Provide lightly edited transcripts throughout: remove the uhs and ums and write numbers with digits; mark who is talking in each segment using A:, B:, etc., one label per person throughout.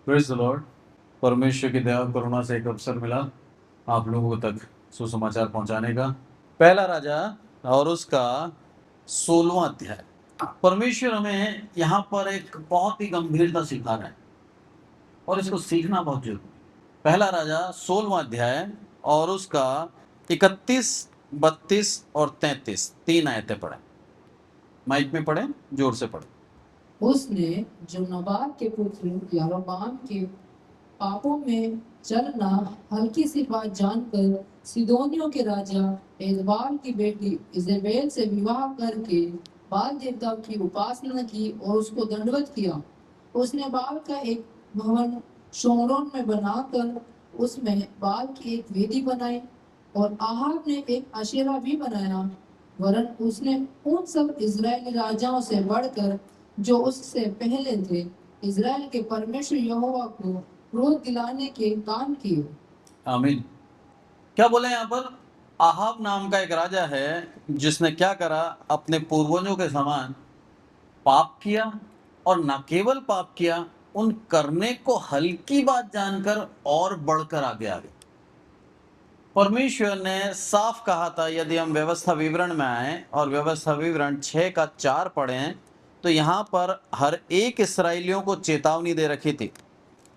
A: Praise the Lord. परमेश्वर की दया और करुणा से एक अवसर मिला आप लोगों तक सुसमाचार पहुंचाने का। पहला राजा और उसका 16वां अध्याय। परमेश्वर हमें यहाँ पर एक बहुत ही गंभीरता सिखा रहा है और इसको सीखना बहुत जरूरी है। पहला राजा 16वां अध्याय और उसका 31, 32 और 33 तीन आयतें पढ़े। माइक में पढ़े, जोर से पढ़े।
B: उसने जो नबात के पुत्र यारोबाम के पापों में चलना हल्की सी बात जानकर सिदोनियों के राजा एजबाल की बेटी इजेबेल से विवाह करके बाल देवता की उपासना की और उसको दंडवत किया। उसने बाल का एक भवन शोमरोन में बनाकर उसमें बाल की एक वेदी बनाई और आहाब ने एक अशेरा भी बनाया। वरन उसने उन सब इजरायली राजाओं से बढ़कर जो उससे पहले थे इजराइल के परमेश्वर यहोवा को क्रोध दिलाने के काम किए।
A: आमीन। क्या बोले यहाँ पर? आहाब नाम का एक राजा है जिसने क्या करा, अपने पूर्वजों के समान पाप किया और न केवल पाप किया, उन करने को हल्की बात जानकर और बढ़कर आगे आ गए। परमेश्वर ने साफ कहा था, यदि हम व्यवस्था विवरण में आए और व्यवस्था विवरण 6:4 पढ़ें तो यहाँ पर हर एक इस्राएलियों को चेतावनी दे रखी थी।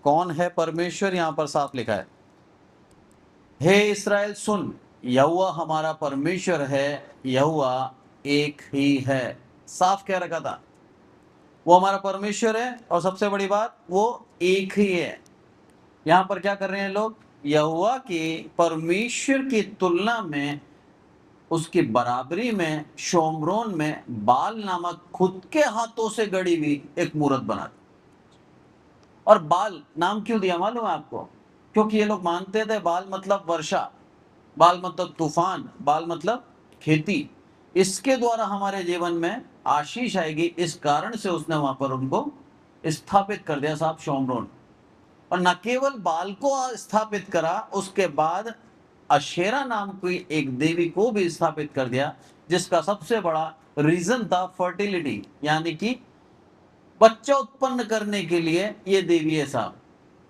A: कौन है परमेश्वर? यहाँ पर साफ लिखा है, हे इस्राएल सुन, यहोवा हमारा परमेश्वर है, यहोवा एक ही है। साफ कह रखा था, वो हमारा परमेश्वर है और सबसे बड़ी बात वो एक ही है। यहां पर क्या कर रहे हैं लोग? यहोवा के परमेश्वर की तुलना में, उसकी बराबरी में शोमरोन में बाल नामक खुद के हाथों से गढ़ी हुई एक मूर्त बना दी। और बाल नाम क्यों दिया मालूम है आपको? क्योंकि ये लोग मानते थे बाल मतलब वर्षा, बाल मतलब तूफान, बाल मतलब खेती, इसके द्वारा हमारे जीवन में आशीष आएगी। इस कारण से उसने वहां पर उनको स्थापित कर दिया साहब शोमरोन। और न केवल बाल को स्थापित करा, उसके बाद अशेरा नाम की एक देवी को भी स्थापित कर दिया, जिसका सबसे बड़ा रीजन था फर्टिलिटी, यानी कि बच्चा उत्पन्न करने के लिए ये देवी है साहब।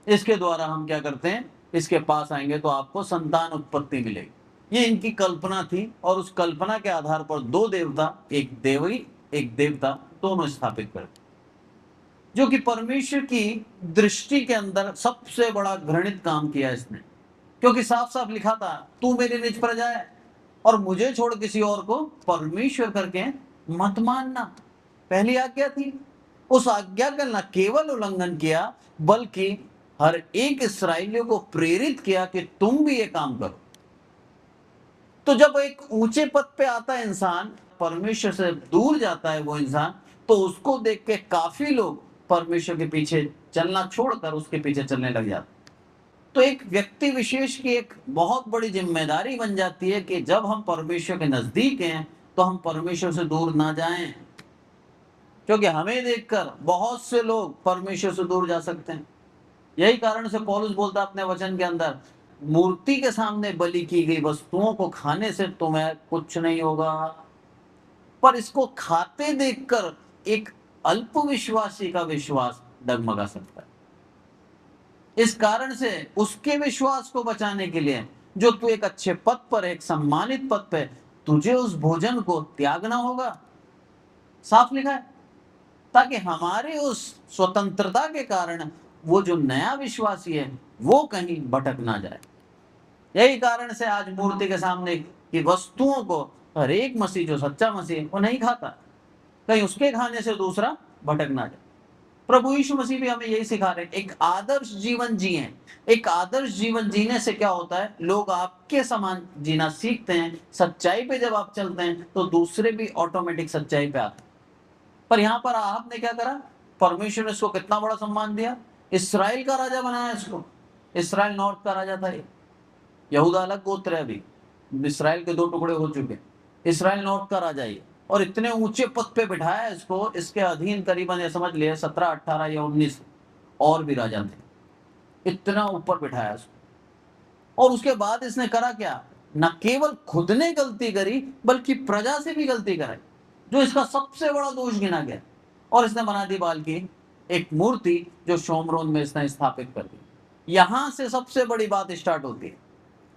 A: इसके द्वारा हम क्या करते हैं, इसके पास आएंगे तो आपको संतान उत्पत्ति मिलेगी। ये इनकी कल्पना थी और उस कल्पना के आधार पर दो देवता, एक देवी एक देवता, दोनों स्थापित कर, जो कि परमेश्वर की दृष्टि के अंदर सबसे बड़ा घृणित काम किया इसने। क्योंकि साफ साफ लिखा था, तू मेरी निज प्रजा है और मुझे छोड़ किसी और को परमेश्वर करके मत मानना। पहली आज्ञा थी। उस आज्ञा का न केवल उल्लंघन किया, बल्कि हर एक इस्राएलियों को प्रेरित किया कि तुम भी ये काम करो। तो जब एक ऊंचे पद पे आता है इंसान, परमेश्वर से दूर जाता है वो इंसान, तो उसको देख के काफी लोग परमेश्वर के पीछे चलना छोड़कर उसके पीछे चलने लग जाते। तो एक व्यक्ति विशेष की एक बहुत बड़ी जिम्मेदारी बन जाती है कि जब हम परमेश्वर के नजदीक हैं तो हम परमेश्वर से दूर ना जाएं, क्योंकि हमें देखकर बहुत से लोग परमेश्वर से दूर जा सकते हैं। यही कारण से पौलुस बोलता अपने वचन के अंदर, मूर्ति के सामने बलि की गई वस्तुओं को खाने से तुम्हें कुछ नहीं होगा। पर इसको खाते देखकर एक अल्पविश्वासी का विश्वास डगमगा सकता है। इस कारण से उसके विश्वास को बचाने के लिए, जो तू एक अच्छे पद पर, एक सम्मानित पद पे, तुझे उस भोजन को त्यागना होगा। साफ लिखा है, ताकि हमारे उस स्वतंत्रता के कारण वो जो नया विश्वासी है वो कहीं भटक ना जाए। यही कारण से आज मूर्ति के सामने की वस्तुओं को हर एक मसीह, जो सच्चा मसीह, वो नहीं खाता, कहीं उसके खाने से दूसरा भटक ना जाए। प्रभु यीशु मसीह भी हमें यही सिखा रहे हैं, एक आदर्श जीवन जिए। एक आदर्श जीवन जीने से क्या होता है, लोग आपके समान जीना सीखते हैं। सच्चाई पे जब आप चलते हैं तो दूसरे भी ऑटोमेटिक सच्चाई पे आते हैं। पर यहाँ पर आहाब ने क्या करा? परमेश्वर ने इसको कितना बड़ा सम्मान दिया, इस्राएल का राजा बनाया इसको। इस्राएल नॉर्थ का राजा था ये, यहूदा अलग गोत्र है, अभी इस्राएल के दो टुकड़े हो चुके। इस्राएल नॉर्थ का राजा ये, और इतने ऊंचे पद पे बिठाया इसको। इसके अधीन करीबन ये समझ लिए 17, 18 या 19 और भी राजा थे। इतना ऊपर बिठाया इसको। और उसके बाद इसने करा क्या? न केवल खुद ने गलती करी, बल्कि प्रजा से भी गलती कराई, जो इसका सबसे बड़ा दोष गिना गया। और इसने बना दी बाल की एक मूर्ति जो शोमरोन में इसने स्थापित कर दी। यहां से सबसे बड़ी बात स्टार्ट होती है।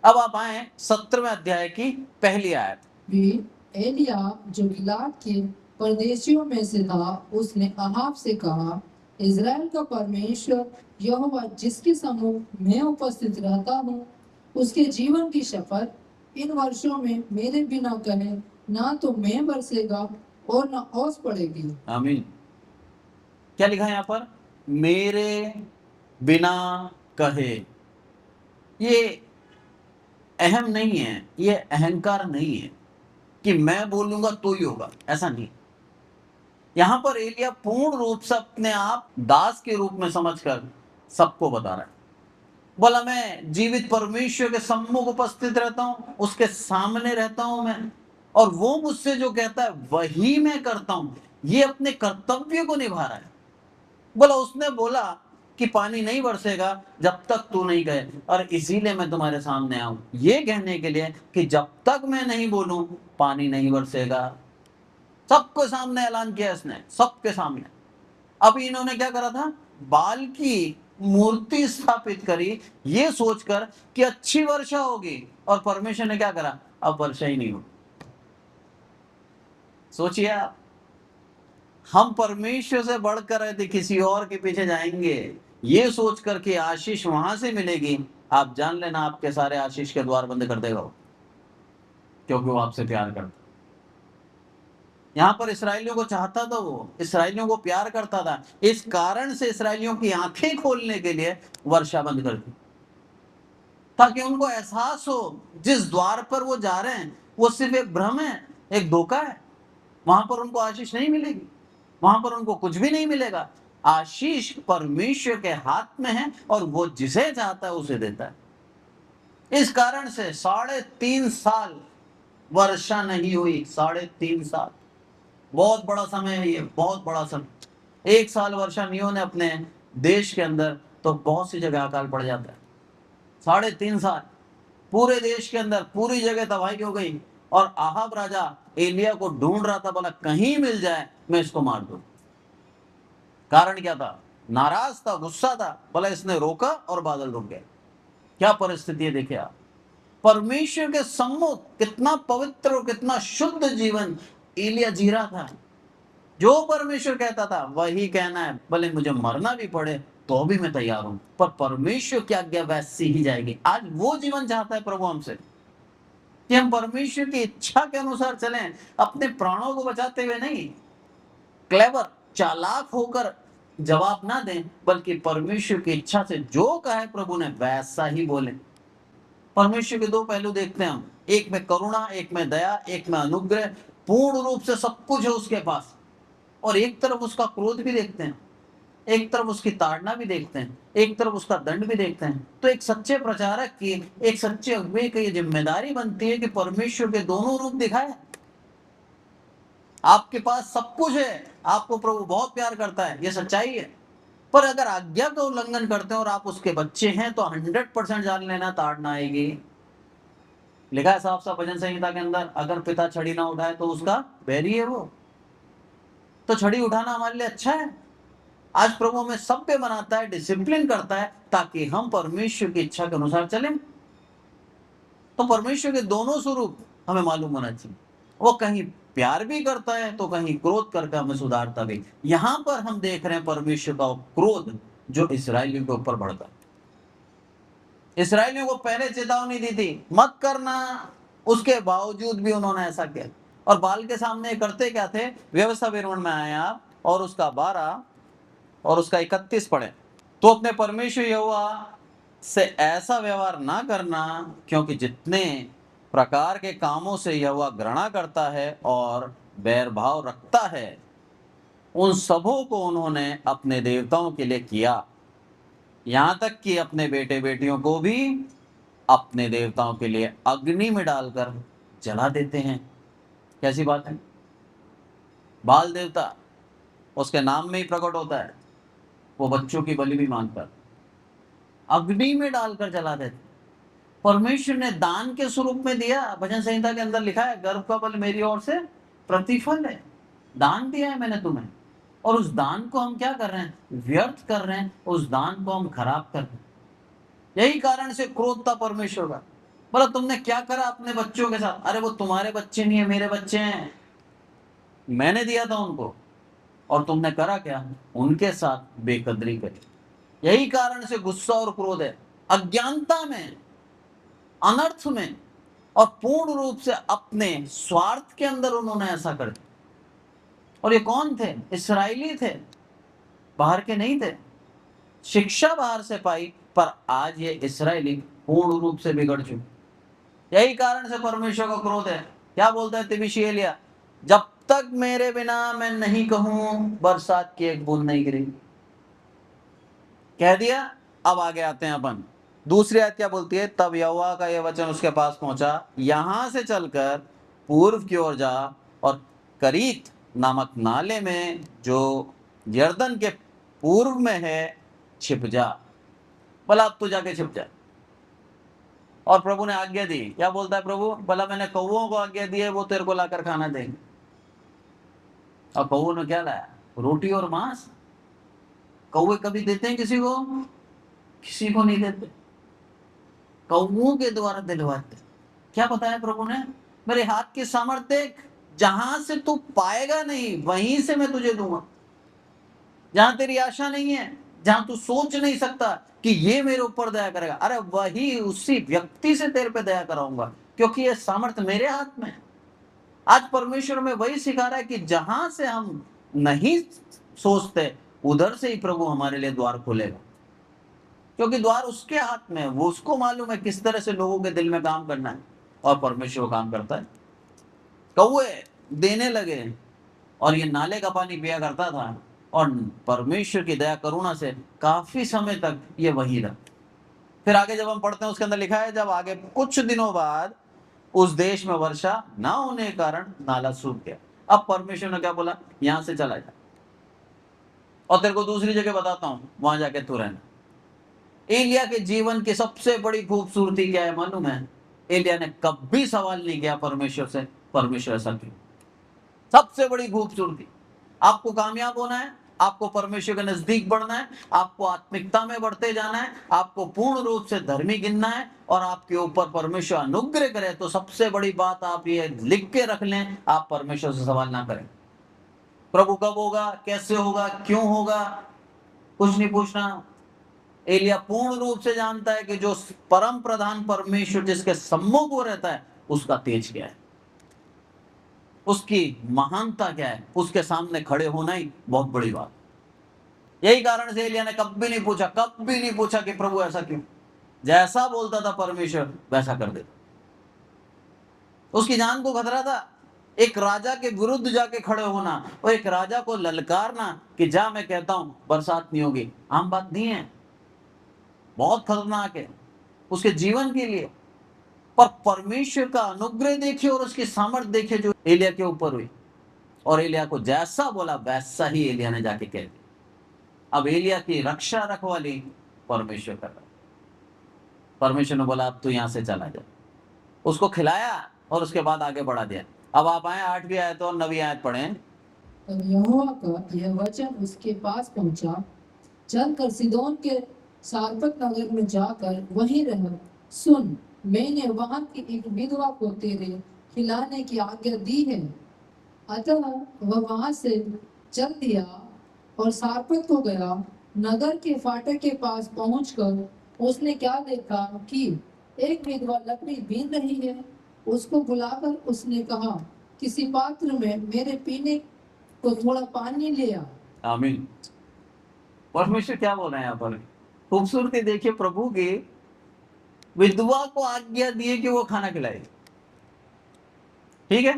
A: अब आप आए 17वें अध्याय की पहली आयत।
B: वे एलिया जो गिलाद के परदेशियों में से था, उसने अहाब से कहा, इज़राइल का परमेश्वर यहोवा जिसके सम्मुख मैं उपस्थित रहता हूँ, उसके जीवन की शपथ, इन वर्षों में मेरे बिना कहे ना तो मैं बरसेगा और न ओस पड़ेगी।
A: आमीन। क्या लिखा है यहाँ पर? मेरे बिना कहे। ये अहम नहीं है, ये अहंकार नहीं है कि मैं बोलूंगा तो ही होगा, ऐसा नहीं। यहां पर एलिया पूर्ण रूप से अपने आप दास के रूप में समझकर सबको बता रहा है। बोला मैं जीवित परमेश्वर के सम्मुख उपस्थित रहता हूं, उसके सामने रहता हूं मैं, और वो मुझसे जो कहता है वही मैं करता हूं। ये अपने कर्तव्य को निभा रहा है। बोला उसने बोला कि पानी नहीं बरसेगा जब तक तू नहीं कहे, और इसीलिए मैं तुम्हारे सामने आऊं ये कहने के लिए कि जब तक मैं नहीं बोलूं पानी नहीं बरसेगा। सबके सामने ऐलान किया इसने, सबके सामने। अभी इन्होंने क्या करा था? बाल की मूर्ति स्थापित करी ये सोचकर कि अच्छी वर्षा होगी, और परमेश्वर ने क्या करा? अब वर्षा ही नहीं होगी। सोचिए आप, हम परमेश्वर से बढ़कर यदि किसी और के पीछे जाएंगे ये सोचकर कि आशीष वहां से मिलेगी, आप जान लेना आपके सारे आशीष के द्वार बंद कर देगा वो, क्योंकि वो आपसे प्यार करता। यहां पर इसराइलियों को चाहता था, वो इसराइलियों को प्यार करता था, इस कारण से इसराइलियों की आंखें खोलने के लिए वर्षा बंद कर दी, ताकि उनको एहसास हो जिस द्वार पर वो जा रहे हैं वो सिर्फ एक भ्रम है, एक धोखा है। वहां पर उनको आशीष नहीं मिलेगी, वहां पर उनको कुछ भी नहीं मिलेगा। आशीष परमेश्वर के हाथ में है और वो जिसे चाहता है उसे देता है। इस कारण से 3.5 साल वर्षा नहीं हुई। 3.5 साल बहुत बड़ा समय है, ये बहुत बड़ा समय। 1 साल वर्षा नहीं होने अपने देश के अंदर तो बहुत सी जगह अकाल पड़ जाता है। 3.5 साल पूरे देश के अंदर पूरी जगह तबाही हो गई, और आहाब राजा एलिया को ढूंढ रहा था, बोला कहीं मिल जाए मैं इसको मार दूं। कारण क्या था? नाराज था, गुस्सा था। बोला इसने रोका और बादल रुक गए। क्या परिस्थिति है देखिए आप। परमेश्वर के सम्मुख कितना पवित्र और कितना शुद्ध जीवन एलिया जी रहा था। जो परमेश्वर कहता था वही कहना है, भले मुझे मरना भी पड़े तो भी मैं तैयार हूं, पर परमेश्वर की आज्ञा वैसी ही जाएगी। आज वो जीवन चाहता है प्रभु हमसे कि हम परमेश्वर की इच्छा के अनुसार चलें, अपने प्राणों को बचाते हुए नहीं, क्लेवर चालाक होकर जवाब ना दें, बल्कि परमेश्वर की इच्छा से जो कहे प्रभु ने वैसा ही बोले। परमेश्वर के 2 पहलू देखते हैं हम, एक में करुणा, एक में दया, एक में अनुग्रह। पूर्ण रूप से सब कुछ है उसके पास, और एक तरफ उसका क्रोध भी देखते हैं, एक तरफ उसकी ताड़ना भी देखते हैं, एक तरफ उसका दंड भी देखते हैं। तो एक सच्चे प्रचारक की, एक सच्चे अगुवे की जिम्मेदारी बनती है कि परमेश्वर के दोनों रूप दिखाए। आपके पास सब कुछ है, आपको प्रभु बहुत प्यार करता है, ये सच्चाई है, पर अगर आज्ञा का उल्लंघन करते हैं और आप उसके बच्चे हैं तो 100% जान लेना ताड़ना आएगी। लिखा है साफ साफ भजन संहिता के अंदर, अगर पिता छड़ी ना उठाए तो उसका बैरी है वो। तो छड़ी उठाना हमारे लिए अच्छा है। आज प्रभु हमें सभ्य बनाता है, डिसिप्लिन करता है, ताकि हम परमेश्वर की इच्छा के अनुसार चलें। तो परमेश्वर के दोनों स्वरूप हमें मालूम होना चाहिए। वो कहीं प्यार भी करता है तो कहीं क्रोध करके हमें सुधारता भी। यहां पर हम देख रहे हैं परमेश्वर का क्रोध जो इसराइलियों के ऊपर बढ़ता है। इसराइलियों को पहले चेतावनी दी थी मत करना, उसके बावजूद भी उन्होंने ऐसा किया। और बाल के सामने करते क्या थे? व्यवस्था विवरण में आए आप और उसका 12 और उसका 31 पढ़े। तो अपने परमेश्वर यहोवा से ऐसा व्यवहार ना करना, क्योंकि जितने प्रकार के कामों से यहोवा घृणा करता है और बैरभाव रखता है, उन सबों को उन्होंने अपने देवताओं के लिए किया। यहां तक कि अपने बेटे बेटियों को भी अपने देवताओं के लिए अग्नि में डालकर जला देते हैं। कैसी बात है? बाल देवता उसके नाम में ही प्रकट होता है, वो बच्चों की बलि भी मांगता है, अग्नि में डालकर जला देते। परमेश्वर ने दान के स्वरूप में दिया। भजन संहिता के अंदर लिखा है गर्भ का फल मेरी ओर से प्रतिफल है, दान दिया है मैंने तुम्हें। और उस दान को हम क्या कर रहे हैं, व्यर्थ कर रहे हैं, उस दान को हम खराब कर रहे हैं। यही कारण से क्रोध था परमेश्वर का। बोला तुमने क्या करा अपने बच्चों के साथ? अरे वो तुम्हारे बच्चे नहीं है, मेरे बच्चे हैं, मैंने दिया था उनको, और तुमने करा क्या, उनके साथ बेकदरी करी। यही कारण से गुस्सा और क्रोध है। अज्ञानता में, अनर्थ में और पूर्ण रूप से अपने स्वार्थ के अंदर उन्होंने ऐसा कर दिया। और ये कौन थे? इस्राएली थे, बाहर के नहीं थे। शिक्षा बाहर से पाई, पर आज ये इस्राएली पूर्ण रूप से बिगड़ चुके। यही कारण से परमेश्वर का क्रोध है। क्या बोलता है तिबिशी एलिया? जब तक मेरे बिना मैं नहीं कहूं बरसात की एक बूंद नहीं गिरी। कह दिया। अब आगे आते हैं अपन। दूसरी आयत क्या बोलती है? तब यहोवा का यह वचन उसके पास पहुंचा, यहां से चलकर पूर्व की ओर जा और करीत नामक नाले में जो यरदन के पूर्व में है छिप जा। बोला अब तू जाके छिप जा। और प्रभु ने आज्ञा दी। क्या बोलता है प्रभु? बोला मैंने कौओं को आज्ञा दी है, वो तेरे को लाकर खाना देंगे। और कौओं ने क्या लाया? रोटी और मांस। कौवे कभी देते हैं किसी को? किसी को नहीं देते। कौओं के द्वारा दिलवाते। क्या बताया प्रभु ने? मेरे हाथ की सामर्थ्य जहां से तू पाएगा नहीं, वहीं से मैं तुझे दूंगा। जहां तेरी आशा नहीं है, जहां तू सोच नहीं सकता कि ये मेरे ऊपर दया करेगा, अरे वही उसी व्यक्ति से तेरे पे दया कराऊंगा, क्योंकि ये सामर्थ्य मेरे हाथ में है। आज परमेश्वर में वही सिखा रहा है कि जहां से हम नहीं सोचते, उधर से ही प्रभु हमारे लिए द्वार खोलेगा, क्योंकि द्वार उसके हाथ में है। वो उसको मालूम है किस तरह से लोगों के दिल में काम करना है, और परमेश्वर काम करता है। कौवे देने लगे, और ये नाले का पानी पिया करता था, और परमेश्वर की दया करुणा से काफी समय तक ये वही रहा। फिर आगे जब हम पढ़ते हैं, उसके अंदर लिखा है जब आगे कुछ दिनों बाद उस देश में वर्षा ना होने के कारण नाला सूख गया। अब परमेश्वर ने क्या बोला? यहां से चला जा, और तेरे को दूसरी जगह बताता हूं, वहां जाके तू रहना। एलिया के जीवन की सबसे बड़ी खूबसूरती क्या है मालूम है? एलिया ने कभी सवाल नहीं किया परमेश्वर से, परमेश्वर ऐसा क्यों? सबसे बड़ी खूबसूरती। आपको कामयाब होना है, आपको परमेश्वर के नजदीक बढ़ना है, आपको आत्मिकता में बढ़ते जाना है, आपको पूर्ण रूप से धर्मी गिनना है, और आपके ऊपर परमेश्वर अनुग्रह करे, तो सबसे बड़ी बात आप ये लिख के रख लें, आप परमेश्वर से सवाल ना करें। प्रभु कब होगा, कैसे होगा, क्यों होगा, कुछ नहीं पूछना। एलिया पूर्ण रूप से जानता है कि जो परम प्रधान परमेश्वर जिसके सम्मुख वो रहता है, उसका तेज क्या है, उसकी महानता क्या है, उसके सामने खड़े होना ही बहुत बड़ी बात। यही कारण से एलिया ने कभी नहीं पूछा कि प्रभु ऐसा क्यों। जैसा बोलता था परमेश्वर वैसा कर देता। उसकी जान को खतरा था। एक राजा के विरुद्ध जाके खड़े होना और एक राजा को ललकारना कि जा मैं कहता हूं बरसात नहीं होगी, आम बात नहीं है, बहुत खतरनाक है उसके जीवन के लिए। पर परमेश्वर का अनुग्रह देखिए और उसकी सामर्थ्य देखिए जो एलिया के ऊपर हुई, और एलिया को जैसा बोला वैसा ही एलिया ने जाके कह दिया। अब एलिया की रक्षा रखवाली परमेश्वर कर रहा। परमेश्वर ने बोला अब तू यहां से चला जा, उसको खिलाया और उसके बाद आगे बढ़ा दिया। अब आप आए 8वीं आयत और 9वीं आयत पढ़ें।
B: तब यहोवा का यह वचन उसके पास पहुंचा, चलकर सीदोन के सारपत नगर में जाकर वहीं रह। सुन, मैंने वहां की एक विधवा को तेरे खिलाने की आज्ञा दी है। अतः वह वहां से चल दिया और सारपत को गया। नगर के फाटक के पास पहुंचकर उसने क्या देखा कि एक विधवा लकड़ी बीन रही है। उसको बुलाकर उसने कहा, किसी पात्र में मेरे पीने को थोड़ा पानी ले आ।
A: आमीन। परमेश्वर क्या बोल रहे हैं यहाँ पर? खूबसूरती देखिए प्रभु की। विधवा को आज्ञा दी कि वो खाना खिलाए। ठीक है,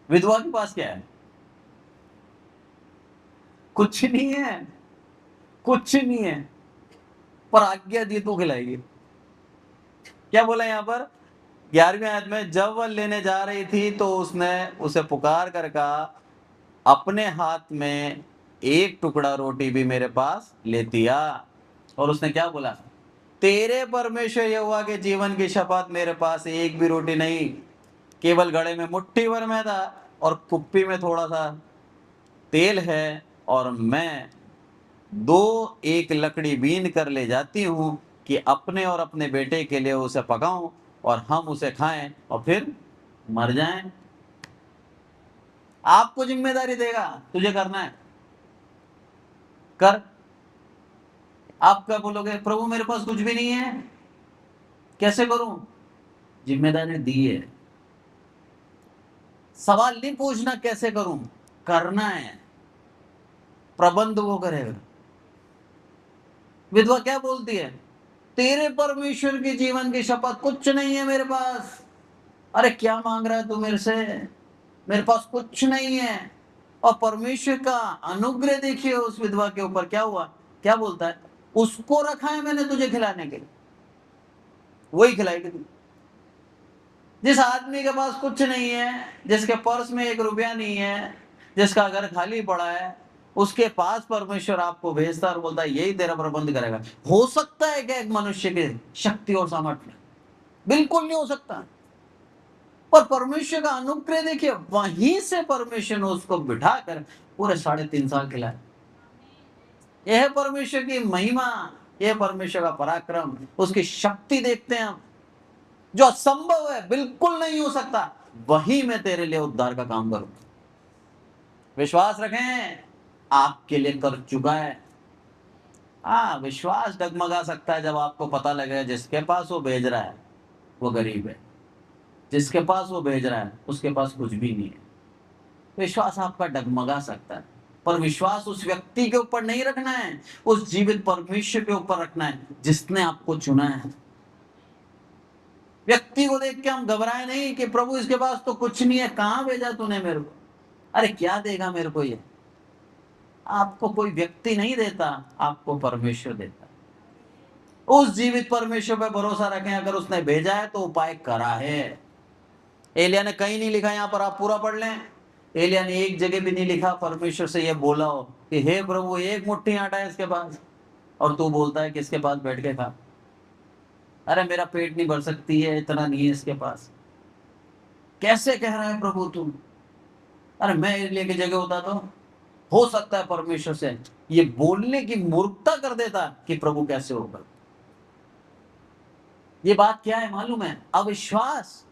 A: विधवा के पास क्या है? कुछ नहीं है, कुछ नहीं है, पर आज्ञा दी तो खिलाएगी। क्या बोला यहाँ पर 11वीं आयत में? जब वह लेने जा रही थी तो उसने उसे पुकार कर कहा, अपने हाथ में एक टुकड़ा रोटी भी मेरे पास लेती आ। और उसने क्या बोला? तेरे परमेश्वर यहोवा के जीवन की शपथ, मेरे पास एक भी रोटी नहीं, केवल घड़े में मुट्ठी भर मैदा और कुप्पी में थोड़ा सा तेल है और मैं 2 एक लकड़ी बीन कर ले जाती हूँ कि अपने और अपने बेटे के लिए उसे पकाऊं और हम उसे खाएं और फिर मर जाएं। आपको जिम्मेदारी देगा, तुझे करना है, कर। आप क्या बोलोगे, प्रभु मेरे पास कुछ भी नहीं है, कैसे करूं? जिम्मेदारी दी है। सवाल नहीं पूछना कैसे करूं, करना है, प्रबंध वो करेगा। विधवा क्या बोलती है, तेरे परमेश्वर के जीवन की शपथ, कुछ नहीं है मेरे पास। अरे क्या मांग रहा है तू मेरे से, मेरे पास कुछ नहीं है। और परमेश्वर का अनुग्रह देखिए उस विधवा के ऊपर क्या हुआ, क्या बोलता है, उसको रखा है मैंने तुझे खिलाने के लिए, वही खिलाएगी तू। जिस आदमी के पास कुछ नहीं है, जिसके पर्स में 1 रुपया नहीं है, जिसका घर खाली पड़ा है, उसके पास परमेश्वर आपको भेजता और बोलता है यही तेरा प्रबंध करेगा। हो सकता है क्या एक मनुष्य की शक्ति और सामर्थ्य? बिल्कुल नहीं हो सकता। पर परमेश्वर का अनुग्रह देखिए, वहीं से परमेश्वर ने उसको बिठाकर पूरे 3.5 साल खिलाए। यह है परमेश्वर की महिमा, यह परमेश्वर का पराक्रम, उसकी शक्ति देखते हैं हम। जो असंभव है, बिल्कुल नहीं हो सकता, वही मैं तेरे लिए उद्धार का काम करूंगा। विश्वास रखें, आपके लिए कर चुका है। हाँ, विश्वास डगमगा सकता है जब आपको पता लगेगा जिसके पास वो भेज रहा है वो गरीब है, जिसके पास वो भेज रहा है उसके पास कुछ भी नहीं है। विश्वास आपका डगमगा सकता है, पर विश्वास उस व्यक्ति के ऊपर नहीं रखना है, उस जीवित परमेश्वर के ऊपर रखना है जिसने आपको चुना है। व्यक्ति को देख के हम घबराए नहीं कि प्रभु इसके पास तो कुछ नहीं है, कहां भेजा तूने मेरे को, अरे क्या देगा मेरे को ये। आपको कोई व्यक्ति नहीं देता, आपको परमेश्वर देता। उस जीवित परमेश्वर पर भरोसा रखें, अगर उसने भेजा है तो उपाय करा है। एलिया ने कहीं नहीं लिखा, यहां पर आप पूरा पढ़ लें, एलिया ने एक जगह भी नहीं लिखा परमेश्वर से ये बोला हो कि हे प्रभु 1 मुट्ठी आटा है इसके पास, और तू बोलता है कि इसके पास बैठ के खा। अरे मेरा पेट नहीं भर सकती है, इतना नहीं है इसके पास, कैसे कह रहा है प्रभु तुम? अरे मैं एलिया की जगह होता तो हो सकता है परमेश्वर से ये बोलने की मूर्खता कर देता कि प्रभु कैसे होगा। ये बात क्या है मालूम है, अविश्वास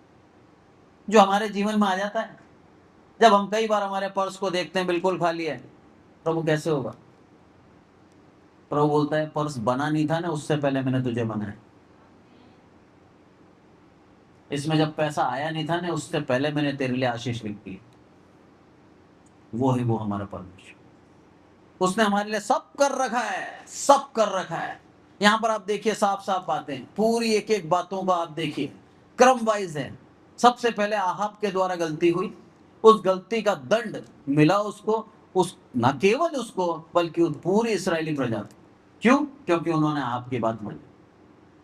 A: जो हमारे जीवन में आ जाता है। जब हम कई बार हमारे पर्स को देखते हैं बिल्कुल खाली है, प्रभु कैसे होगा? प्रभु बोलता है पर्स बना नहीं था ना, उससे पहले मैंने तुझे बनाया। इसमें जब पैसा आया नहीं था ना, उससे पहले मैंने तेरे लिए आशीष लिखी। वो है वो हमारा परमेश्वर, उसने हमारे लिए सब कर रखा है, सब कर रखा है। यहां पर आप देखिए साफ साफ बातें, पूरी एक एक बातों का आप देखिए, क्रम वाइज है। सबसे पहले आहाब के द्वारा गलती हुई, उस गलती का दंड मिला उसको, उस न केवल उसको बल्कि उस पूरी इस्राएली प्रजा को। क्यों? क्योंकि उन्होंने आहाब की बात मानी,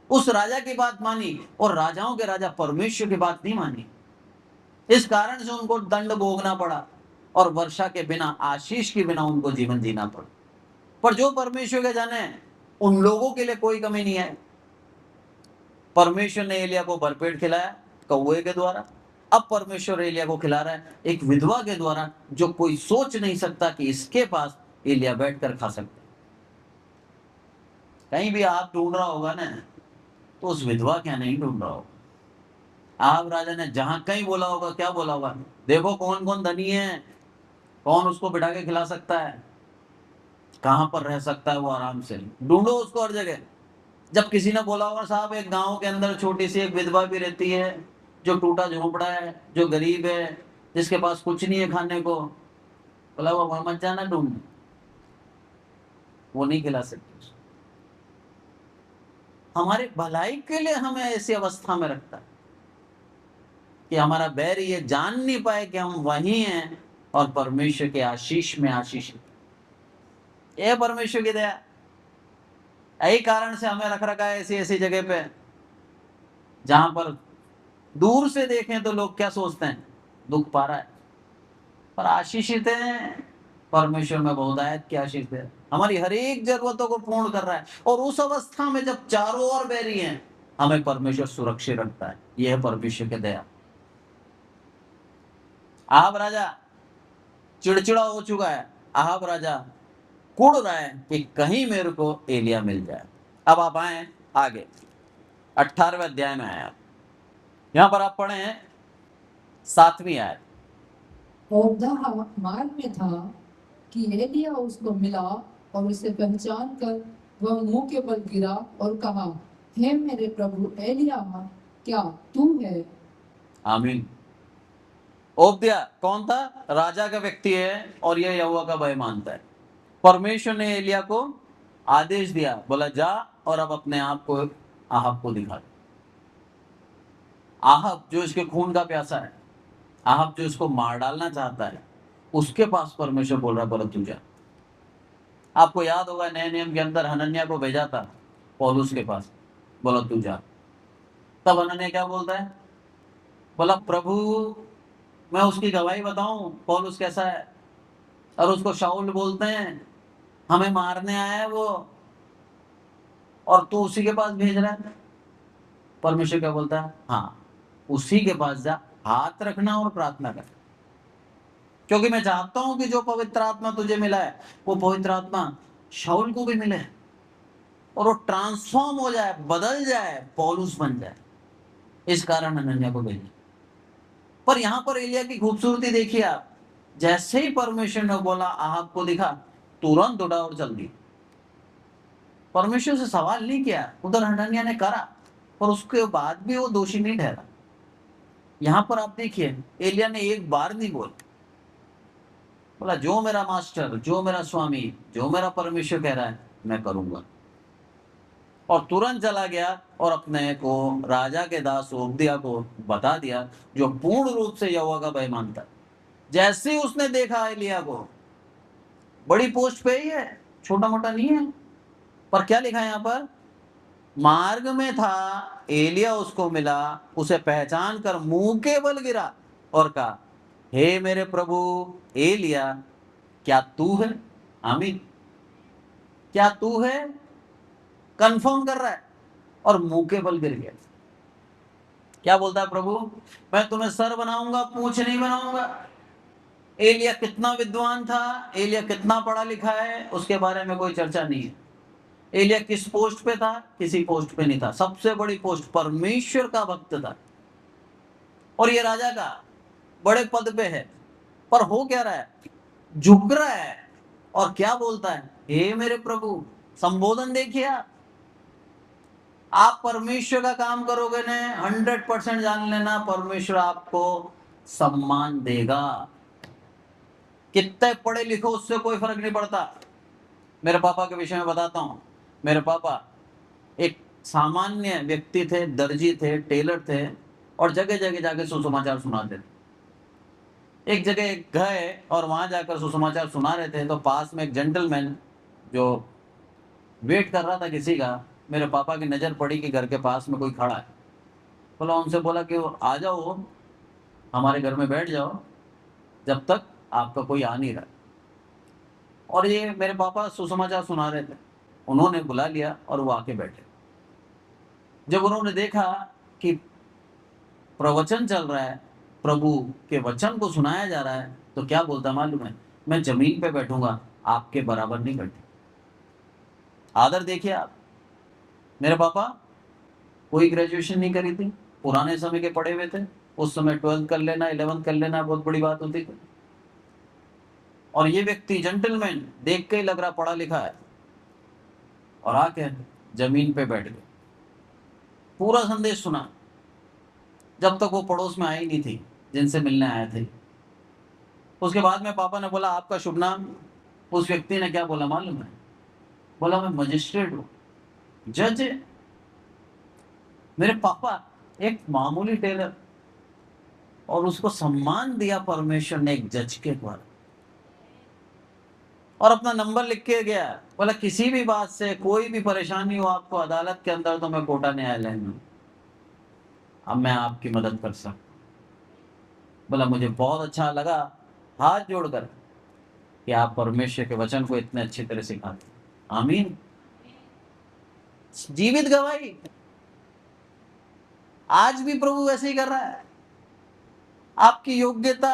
A: उस राजा की बात मानी, और राजाओं के राजा परमेश्वर की बात नहीं मानी। इस कारण से उनको दंड भोगना पड़ा, और वर्षा के बिना, आशीष के बिना उनको जीवन जीना पड़ा। पर जो परमेश्वर के जाने, उन लोगों के लिए कोई कमी नहीं है। परमेश्वर ने एलिया को भरपेट खिलाया कौवे के द्वारा, अब परमेश्वर एलिया को खिला रहा है एक विधवा के द्वारा, जो कोई सोच नहीं सकता कि इसके पास एलिया बैठकर खा सकता। कहीं भी आप ढूंढ रहा होगा ना, तो उस विधवा क्या नहीं ढूंढ रहा होगा। आप राजा ने जहां कहीं बोला होगा, क्या बोला होगा, देखो कौन कौन धनी है, कौन उसको बिठा के खिला सकता है, कहां पर रह सकता है वो आराम से, ढूंढो उसको हर जगह। जब किसी ने बोला होगा साहब एक गांव के अंदर छोटी सी एक विधवा भी रहती है, जो टूटा झोंपड़ा है, जो गरीब है, जिसके पास कुछ नहीं है खाने को, बोला वो वहां मत जाना ढूंढने, वो नहीं खिला सकती। हमारे भलाई के लिए हमें ऐसी अवस्था में रखता है कि हमारा बैर ये जान नहीं पाए कि हम वही हैं, और परमेश्वर के आशीष में आशीष। ये परमेश्वर की दया, यही कारण से हमें रख रखा है ऐसी ऐसी जगह पे, जहां पर दूर से देखें तो लोग क्या सोचते हैं, दुख पा रहा है, पर आशीषित है परमेश्वर में, बहुतायत की आशीष है, हमारी हर एक जरूरतों को पूर्ण कर रहा है। और उस अवस्था में जब चारों ओर बैरी हैं, हमें परमेश्वर सुरक्षित रखता है। यह है परमेश्वर की दया। आप राजा चिड़चिड़ा हो चुका है, आहाब राजा कुड़ रहा है कि कहीं मेरे को एलिया मिल जाए। अब आप आए आगे 18वें अध्याय में आए आप, यहां पर आप पढ़े 7वीं आयत।
B: और वह मार्ग में था कि एलिया उसको मिला और उसे पहचान कर वह मुंह के बल गिरा और कहा, हे मेरे प्रभु एलिया, क्या तू है?
A: आमीन। ओब्दिया कौन था? राजा का व्यक्ति है और यह यहोवा का भय मानता है। परमेश्वर ने एलिया को आदेश दिया, बोला जा और अब अपने आप को आहाब को दिखा दे। आहाब जो इसके खून का प्यासा है, आहाब जो इसको मार डालना चाहता है, उसके पास परमेश्वर बोल रहा है बोला तू जा। आपको याद होगा नए नियम के अंदर हनन्याह को भेजा था पौलुस के पास, बोला तू जा। तब हनन्याह क्या बोलता है? बोला प्रभु मैं उसकी गवाही बताऊं पौलुस कैसा है? और उसको शाऊल बोलते हैं, हमें मारने आया है वो, और तू उसी के पास भेज रहा है। परमेश्वर क्या बोलता है? हाँ उसी के पास जा, हाथ रखना और प्रार्थना कर, क्योंकि मैं चाहता हूं कि जो पवित्र आत्मा तुझे मिला है वो पवित्र आत्मा शाऊल को भी मिले और वो ट्रांसफॉर्म हो जाए, बदल जाए, पौलुस बन जाए। इस कारण हनन्याह को भेजा। पर यहां पर एलिया की खूबसूरती देखिए आप, जैसे ही परमेश्वर ने बोला आहाब को दिखा, तुरंत उड़ा और चल दी। परमेश्वर से सवाल नहीं किया, उधर हनन्याह ने करा, पर उसके बाद भी वो दोषी नहीं ठहरा। यहां पर आप देखिए एलिया ने एक बार नहीं बोला जो मेरा मास्टर, जो मेरा स्वामी, जो मेरा परमेश्वर कह रहा है मैं करूंगा, और तुरंत चला गया और अपने को राजा के दास ओबदिया को बता दिया, जो पूर्ण रूप से यहोवा का भय मानता है। जैसे ही उसने देखा एलिया को, बड़ी पोस्ट पे ही है, छोटा मोटा नहीं है, पर क्या लिखा है यहाँ पर? मार्ग में था, एलिया उसको मिला, उसे पहचान कर मुंह के बल गिरा और कहा, हे मेरे प्रभु एलिया, क्या तू है? आमीन। क्या तू है? कंफर्म कर रहा है और मुंह के बल गिर गया। क्या बोलता है प्रभु? मैं तुम्हें सर बनाऊंगा, पूंछ नहीं बनाऊंगा। एलिया कितना विद्वान था, एलिया कितना पढ़ा लिखा है, उसके बारे में कोई चर्चा नहीं है। एलिया किस पोस्ट पे था? किसी पोस्ट पे नहीं था। सबसे बड़ी पोस्ट, परमेश्वर का भक्त था, और ये राजा का बड़े पद पे है। पर हो क्या रहा है? झुक रहा है और क्या बोलता है? हे मेरे प्रभु। संबोधन देखिए आप परमेश्वर का काम करोगे ना, 100% जान लेना परमेश्वर आपको सम्मान देगा। कितने पढ़े लिखो उससे कोई फर्क नहीं पड़ता। मेरे पापा के विषय में बताता हूं। मेरे पापा एक सामान्य व्यक्ति थे, दर्जी थे, टेलर थे, और जगह जगह जाके सुसमाचार सुनाते थे। एक जगह गए और वहां जाकर सुसमाचार सुना रहे थे, तो पास में एक जेंटलमैन जो वेट कर रहा था किसी का, मेरे पापा की नजर पड़ी कि घर के पास में कोई खड़ा है। बोला, उनसे बोला कि आ जाओ हमारे घर में बैठ जाओ, जब तक आपका कोई आ नहीं रहा। और ये मेरे पापा सुसमाचार सुना रहे थे, उन्होंने बुला लिया और वो आके बैठे। जब उन्होंने देखा कि प्रवचन चल रहा है, प्रभु के वचन को सुनाया जा रहा है, तो क्या बोलता मालूम है? मैं जमीन पे बैठूंगा, आपके बराबर नहीं बैठूंगा। आदर देखिए आप। मेरे पापा कोई ग्रेजुएशन नहीं करी थी, पुराने समय के पढ़े हुए थे। उस समय 12th कर लेना, 11th कर लेना बहुत बड़ी बात होती थी। और ये व्यक्ति जेंटलमैन, देख के ही लग रहा पढ़ा लिखा है, और आके जमीन पे बैठ गए। पूरा संदेश सुना, जब तक वो पड़ोस में आई नहीं थी जिनसे मिलने आए थे। उसके बाद में पापा ने बोला, आपका शुभ नाम? उस व्यक्ति ने क्या बोला मालूम है? बोला, मैं मजिस्ट्रेट हूं, जज है। मेरे पापा एक मामूली टेलर, और उसको सम्मान दिया परमेश्वर ने एक जज के द्वारा, और अपना नंबर लिख के गया। बोला, किसी भी बात से कोई भी परेशानी हो आपको अदालत के अंदर, तो मैं कोटा न्यायालय में, अब मैं आपकी मदद कर सकता। बोला, मुझे बहुत अच्छा लगा हाथ जोड़कर कि आप परमेश्वर के वचन को इतने अच्छी तरह सिखाते। आमीन। जीवित गवाही आज भी प्रभु वैसे ही कर रहा है। आपकी योग्यता,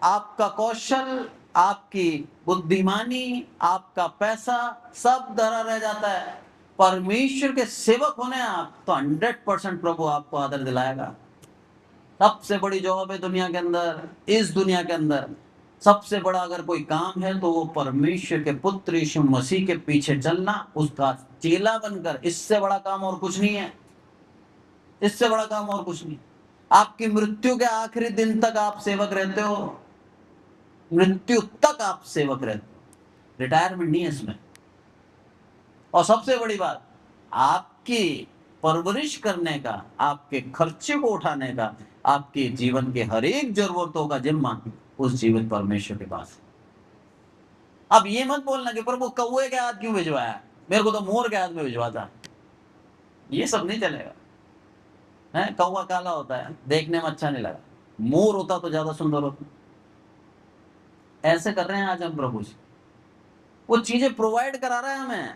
A: आपका कौशल, आपकी बुद्धिमानी, आपका पैसा सब धरा रह जाता है। परमेश्वर के सेवक होने आप तो 100% प्रभु आपको आदर दिलाएगा। सबसे बड़ी जॉब है दुनिया के अंदर, इस दुनिया के अंदर सबसे बड़ा अगर कोई काम है तो वो परमेश्वर के पुत्र यीशु मसीह के पीछे चलना, उसका चेला बनकर। इससे बड़ा काम और कुछ नहीं है, इससे बड़ा काम और कुछ नहीं। आपकी मृत्यु के आखिरी दिन तक आप सेवक रहते हो, मृत्यु तक आप सेवक रहते हो, रिटायरमेंट नहीं है इसमें। और सबसे बड़ी बात, आपकी परवरिश करने का, आपके खर्चे को उठाने का, आपके जीवन के हर एक जरूरतों का जिम्मा उस जीवित परमेश्वर के पास है। अब ये मत बोलना कि प्रभु कौवे के हाथ क्यों भिजवाया, मेरे को तो मोर के हाथ में भिजवाता। ये सब नहीं चलेगा। है कौवा काला होता है, देखने में अच्छा नहीं लगा, मोर होता तो ज्यादा सुंदर होता। ऐसे कर रहे हैं आज हम प्रभु जी, वो चीजें प्रोवाइड करा रहा है हमें,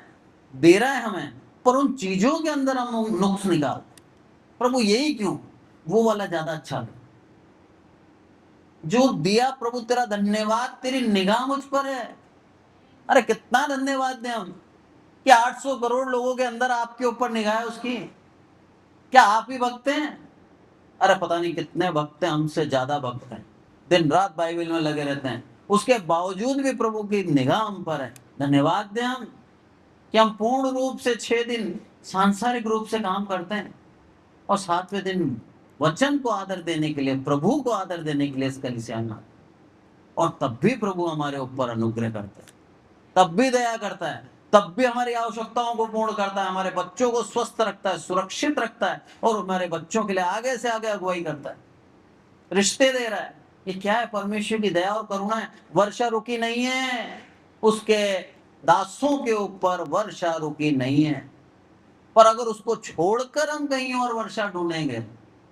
A: दे रहा है हमें, पर उन चीजों के अंदर हम नुक्स निकाल। प्रभु यही क्यों, वो वाला ज्यादा अच्छा है जो दिया। प्रभु तेरा धन्यवाद, तेरी निगाह मुझ पर है। अरे कितना धन्यवाद दें हम कि 800 करोड़ लोगों के अंदर आपके ऊपर निगाह है उसकी। क्या आप ही भक्त हैं? अरे पता नहीं कितने भक्त हैं, हमसे ज्यादा भक्त हैं, दिन रात बाइबल में लगे रहते हैं, उसके बावजूद भी प्रभु की निगाह हम पर है। धन्यवाद दें हम कि हम पूर्ण रूप से 6 दिन सांसारिक रूप से काम करते हैं और 7वें दिन वचन को आदर देने के लिए, प्रभु को आदर देने के लिए इस कलीसिया में, और तब भी प्रभु हमारे ऊपर अनुग्रह करता है, तब भी दया करता है, तब भी हमारी आवश्यकताओं को पूर्ण करता है, हमारे बच्चों को स्वस्थ रखता है, सुरक्षित रखता है, और हमारे बच्चों के लिए आगे से आगे अगुवाई करता है, रिश्ते दे रहा है। ये क्या है? परमेश्वर की दया और करुणा है। वर्षा रुकी नहीं है, उसके दासों के ऊपर वर्षा रुकी नहीं है, पर अगर उसको छोड़कर हम कहीं और वर्षा ढूंढेंगे,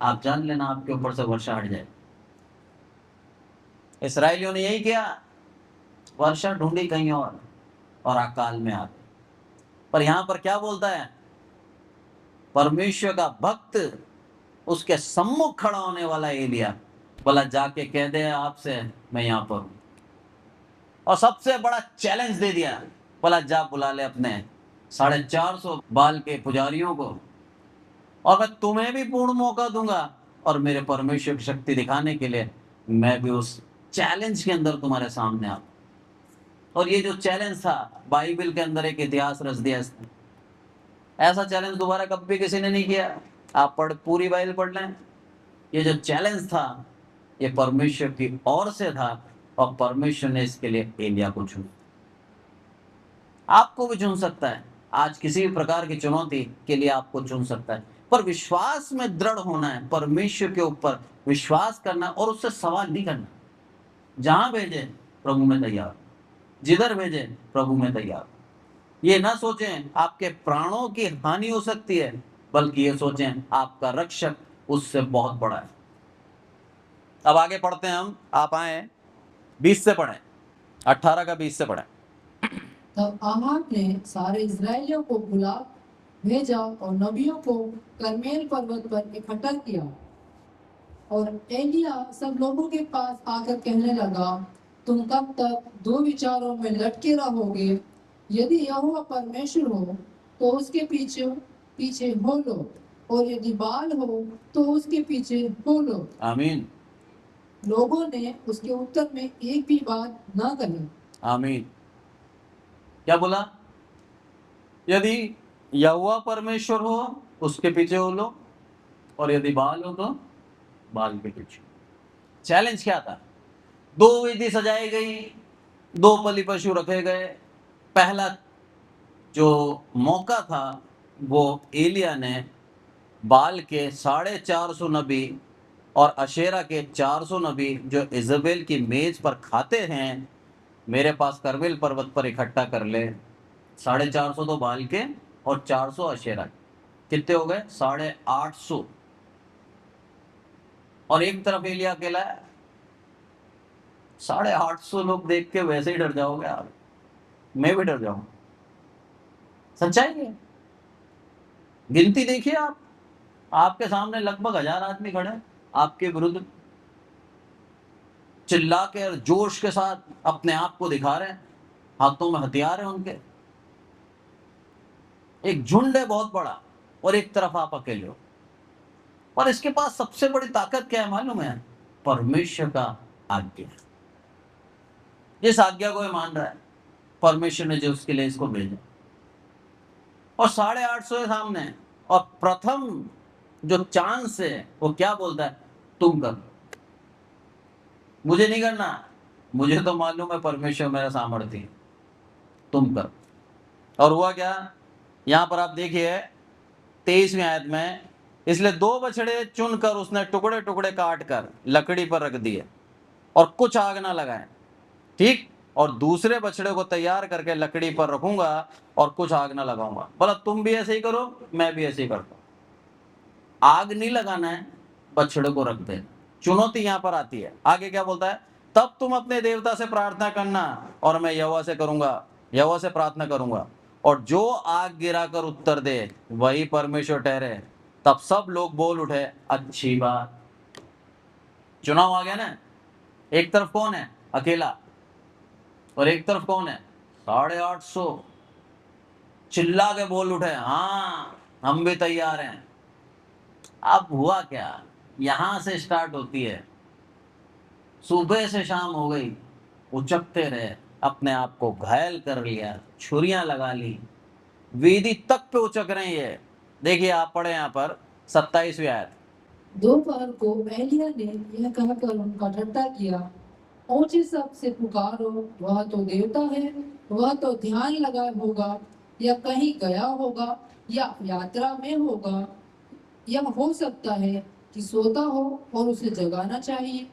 A: आप जान लेना आपके ऊपर से वर्षा हट जाए। इसराइलियों ने यही किया, वर्षा ढूंढी कहीं और अकाल में आ गए। पर यहां पर क्या बोलता है? परमेश्वर का भक्त, उसके सम्मुख खड़ा होने वाला एलिया बोला जाके कह दे आपसे मैं यहां पर हूं। और सबसे बड़ा चैलेंज दे दिया, बोला जा बुला ले अपने 450 बाल के पुजारियों को, और मैं तुम्हें भी पूर्ण मौका दूंगा, और मेरे परमेश्वर की शक्ति दिखाने के लिए मैं भी उस चैलेंज के अंदर तुम्हारे सामने आ। और ये जो चैलेंज था, बाइबल के अंदर एक इतिहास रच दिया इसने। ऐसा चैलेंज दोबारा कभी किसी ने नहीं किया। आप पूरी बाइबल पढ़ लें, ये जो चैलेंज था ये परमेश्वर की ओर से था, और परमेश्वर ने इसके लिए एलिया को चुना। आपको भी चुन सकता है, आज किसी भी प्रकार की चुनौती के लिए आपको चुन सकता है, पर विश्वास में दृढ़ होना है, परमेश्वर के ऊपर विश्वास करना और उससे सवाल नहीं करना। जहां भेजे प्रभु में तैयार, जिधर भेजे प्रभु में तैयार। ये ना सोचें आपके प्राणों की हानि हो सकती है, बल्कि ये सोचें आपका रक्षक उससे बहुत बड़ा है। अब आगे पढ़ते हैं हम, आप आए 20 से पढ़ें, 18 का 20 से पढ़ें।
B: तब आहाब ने सारे इस्राएलियों को बुला भेजा और नबियों को कर्मेल पर्वत पर इकट्ठा किया। और एलिया सब लोगों के पास आकर कहने लगा, तुम कब तक दो विचारों में लटके रहोगे? यदि यहोवा परमेश्वर हो तो उसके पीछे पीछे हो लो, और यदि बाल हो तो उसके पीछे हो लो।
A: आमीन।
B: लोगों ने उसके उत्तर में एक भी बात न कही।
A: आमीन। क्या बोला? यदि यहोवा परमेश्वर हो उसके पीछे हो लो, और यदि बाल हो तो बाल के पीछे। चैलेंज क्या था? 2 वेदी सजाई गई, 2 बलि पशु रखे गए। पहला जो मौका था वो एलिया ने बाल के 450 नबी और अशेरा के 400 नबी जो इजबेल की मेज पर खाते हैं, मेरे पास करमेल पर्वत पर इकट्ठा कर ले। 450 तो बाल के और 400 अशेरा के, कितने हो गए? 850। और एक तरफ एलिया अकेला है। 850 लोग देख के वैसे ही डर जाओगे आप, मैं भी डर जाऊं। सच्चाई है। गिनती देखिए आप, आपके सामने लगभग 1000 आदमी खड़े आपके विरुद्ध। चिल्ला के और जोश के साथ अपने आप को दिखा रहे हैं, हाथों में हथियार है उनके, एक झुंड है बहुत बड़ा और एक तरफ आप अकेले हो। और इसके पास सबसे बड़ी ताकत क्या है मालूम है? परमेश्वर का आज्ञा। जिस आज्ञा को ये मान रहा है, परमेश्वर ने जो उसके लिए इसको भेजा, और 850 के सामने, और प्रथम जो चांस है वो क्या बोलता है? तुम कर, मुझे नहीं करना, मुझे तो मालूम है परमेश्वर मेरा सामर्थ्य है, तुम कर। और हुआ क्या? यहां पर आप देखिए 23वीं आयत में, इसलिए 2 बछड़े चुनकर उसने टुकड़े टुकड़े काट कर लकड़ी पर रख दिए और कुछ आग ना लगाए, ठीक, और दूसरे बछड़े को तैयार करके लकड़ी पर रखूंगा और कुछ आग ना लगाऊंगा। बोला तुम भी ऐसे ही करो, मैं भी ऐसे ही करता हूं। आग नहीं लगाना है, बछड़े को रख देना। चुनौती यहां पर आती है। आगे क्या बोलता है? तब तुम अपने देवता से प्रार्थना करना और मैं यहोवा से करूंगा, यहोवा से प्रार्थना करूंगा, और जो आग गिराकर उत्तर दे वही परमेश्वर ठहरे। तब सब लोग बोल उठे, अच्छी बात। चुनाव आ गया ना, एक तरफ कौन है? अकेला, और एक तरफ कौन है? 850। चिल्ला के बोल उठे, हाँ हम भी तैयार हैं। अब हुआ क्या? यहां से स्टार्ट होती है, सुबह से शाम हो गई, उचकते रहे, अपने आप को घायल कर लिया, छुरियां लगा ली, वेदी तक पे उचक रहे हैं। देखिए आप पढ़े यहां पर 27वीं आयत।
B: दोपहर को एलिया ने यह कहकर उनका ठट्ठा किया, ऊंचे शब्द से पुकारो, वह तो देवता है, वह तो ध्यान लगाए होगा, या कहीं गया होगा, या यात्रा में होगा, या हो सकता है कि सोता हो और उसे जगाना चाहिए।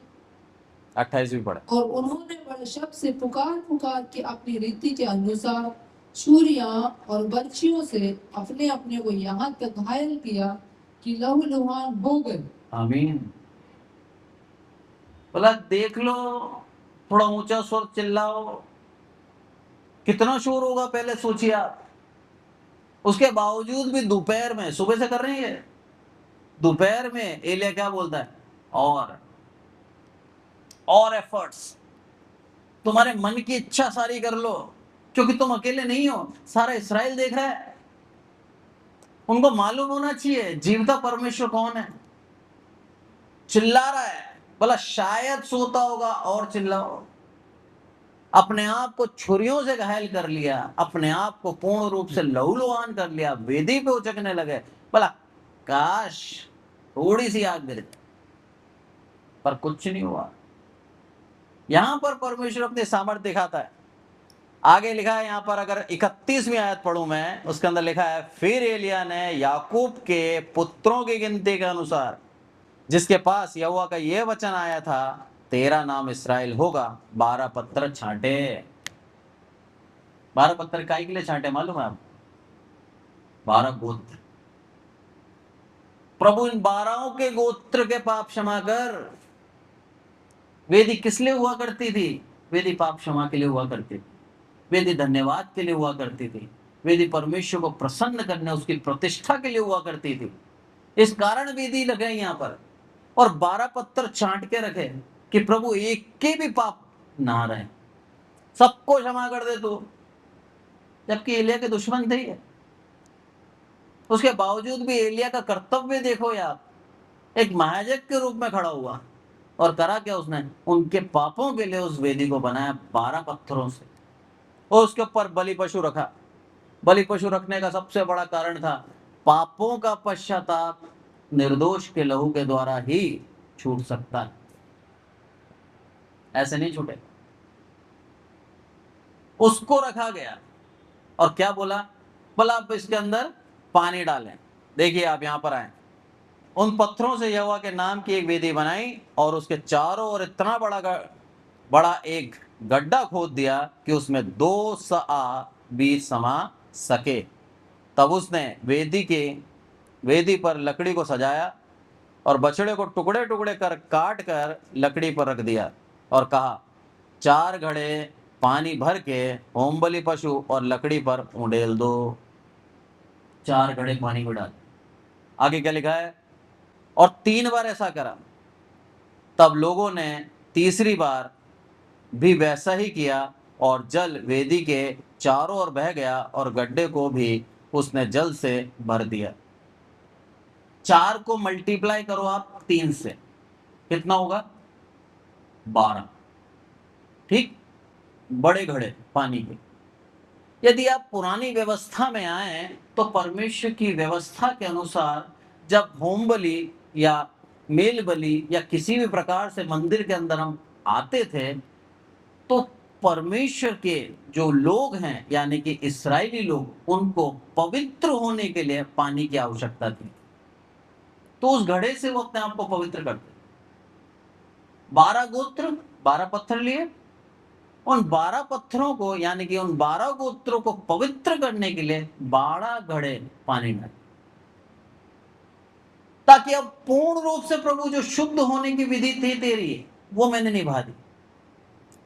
A: 28वीं पढ़े।
B: और उन्होंने बड़े शब्द से पुकार पुकार के अपनी रीति के अनुसार छुरियां और बर्छियों से अपने अपने को यहाँ तक घायल किया कि लहूलुहान हो गए।
A: आमीन। बोला देख लो, थोड़ा ऊंचा स्वर चिल्लाओ, कितना शोर होगा पहले सोचिए आप। उसके बावजूद भी दोपहर में, सुबह से कर रहे हैं, दोपहर में एलिया क्या बोलता है? और एफर्ट्स, तुम्हारे मन की इच्छा सारी कर लो, क्योंकि तुम अकेले नहीं हो, सारा इस्राएल देख रहा है। उनको मालूम होना चाहिए जीवता परमेश्वर कौन है। चिल्ला रहा है, बोला शायद सोता होगा, और चिल्लाओ। अपने आप को छुरियों से घायल कर लिया, अपने आप को पूर्ण रूप से लहूलुहान कर लिया, वेदी पे उचकने लगे। बोला काश थोड़ी सी आग गिर, पर कुछ नहीं हुआ। यहां पर परमेश्वर अपने सामर्थ्य दिखाता है। आगे लिखा है यहां पर, अगर 31वीं आयत पढ़ूं मैं, उसके अंदर लिखा है, फिर एलिया ने याकूब के पुत्रों की गिनती के अनुसार, जिसके पास यहोवा का यह वचन आया था, तेरा नाम इस्राएल होगा, 12 पत्थर छांटे। 12 पत्थर काहे के लिए छांटे मालूम है आप? 12 गोत्र। प्रभु इन 12 के गोत्र के पाप क्षमा कर। वेदी किस लिए हुआ करती थी? वेदी पाप क्षमा के लिए हुआ करती थी, वेदी धन्यवाद के लिए हुआ करती थी, वेदी परमेश्वर को प्रसन्न करने, उसकी प्रतिष्ठा के लिए हुआ करती थी। इस कारण वेदी लगे यहां पर, और 12 पत्थर छांट के रखे कि प्रभु एक के भी पाप ना रहे, सबको क्षमा कर दे तू। जबकि एलिया के दुश्मन थे ये, उसके बावजूद भी एलिया का कर्तव्य देखो यार, एक महायाजक के रूप में खड़ा हुआ, और करा क्या उसने? उनके पापों के लिए उस वेदी को बनाया 12 पत्थरों से, और उसके ऊपर बलि पशु रखा। बलि पशु रखने का सबसे बड़ा कारण था, पापों का पश्चाताप निर्दोष के लहू के द्वारा ही छूट सकता है, ऐसे नहीं छूटे। उसको रखा गया, और क्या बोला? बोला आप इसके अंदर पानी डालें। देखिए आप यहां पर आए, उन पत्थरों से यहोवा के नाम की एक वेदी बनाई, और उसके चारों ओर इतना बड़ा एक गड्ढा खोद दिया कि उसमें 2 सआ भी समा सके। तब उसने वेदी पर लकड़ी को सजाया, और बछड़े को टुकड़े टुकड़े कर काट कर लकड़ी पर रख दिया, और कहा, 4 घड़े पानी भर के होमबलि पशु और लकड़ी पर उंडेल दो। 4 घड़े पानी को डाल। आगे क्या लिखा है? और 3 बार ऐसा करा। तब लोगों ने तीसरी बार भी वैसा ही किया और जल वेदी के चारों ओर बह गया और गड्ढे को भी उसने जल से भर दिया। 4 को मल्टीप्लाई करो आप 3 से, कितना होगा? 12। ठीक, बड़े घड़े पानी के। यदि आप पुरानी व्यवस्था में आए तो परमेश्वर की व्यवस्था के अनुसार जब होम बलि या मेल बलि या किसी भी प्रकार से मंदिर के अंदर हम आते थे तो परमेश्वर के जो लोग हैं यानी कि इस्राएली लोग, उनको पवित्र होने के लिए पानी की आवश्यकता थी। तो उस घड़े से वो अपने आप को पवित्र करते। 12 गोत्र, 12 पत्थर लिए, उन 12 पत्थरों को यानी कि उन 12 गोत्रों को पवित्र करने के लिए 12 घड़े पानी में, ताकि अब पूर्ण रूप से प्रभु जो शुद्ध होने की विधि थी तेरी, वो मैंने निभा दी।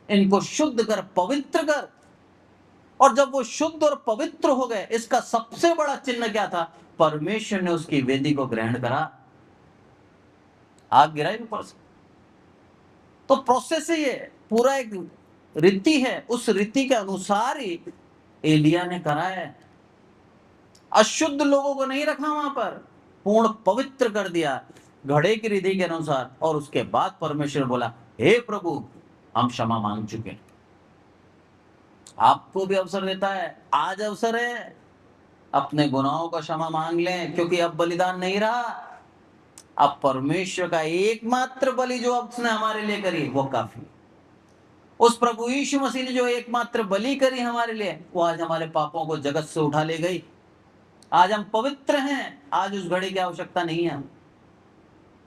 A: इनको शुद्ध कर, पवित्र कर। और जब वो शुद्ध और पवित्र हो गए, इसका सबसे बड़ा चिन्ह क्या था? परमेश्वर ने उसकी वेदी को ग्रहण करा, आग गिराई ऊपर से। तो प्रोसेस ही है, पूरा एक रीति है, उस रीति के अनुसार ही एलिया ने करा है। अशुद्ध लोगों को नहीं रखा वहां पर, पूर्ण पवित्र कर दिया घड़े की रीति के अनुसार। और उसके बाद परमेश्वर बोला, हे प्रभु, हम क्षमा मांग चुके हैं। आपको भी अवसर देता है, आज अवसर है, अपने गुनाहों का क्षमा मांग लें, क्योंकि अब बलिदान नहीं रहा। अब परमेश्वर का एकमात्र बलि जो अब उसने हमारे लिए करी, वो काफी। उस प्रभु यीशु मसीह ने जो एकमात्र बलि करी हमारे लिए, वो आज हमारे पापों को जगत से उठा ले गई। आज हम पवित्र हैं, आज उस घड़े की आवश्यकता नहीं है।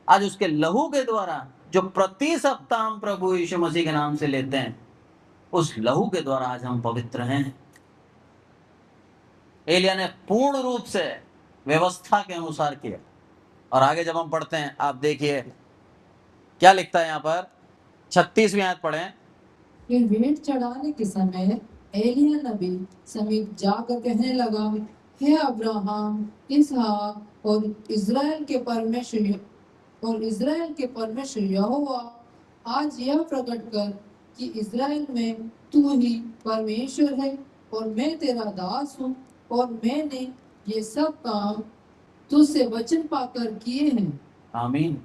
A: आज उसके लहू के द्वारा जो प्रति सप्ताह हम प्रभु यीशु मसीह के नाम से लेते हैं, उस लहू के द्वारा आज हम पवित्र हैं। एलिया ने पूर्ण रूप से व्यवस्था के अनुसार किया। और आगे जब हम पढ़ते हैं, आप देखिए क्या लिखता है यहाँ पर, 36वीं आयत पढ़ें।
B: फिर भेंट चढ़ाने के समय एलिया नबी समीप जाकर कहने लगा, हे अब्राहम, इसहाक और इज़राइल के परमेश्वर यहोवा, आज यह प्रकट कर कि इज़राइल में तू ही परमेश्वर है और मैं तेरा दास हूँ, और मैंने ये सब काम तुझसे वचन पाकर किए हैं।
A: आमीन।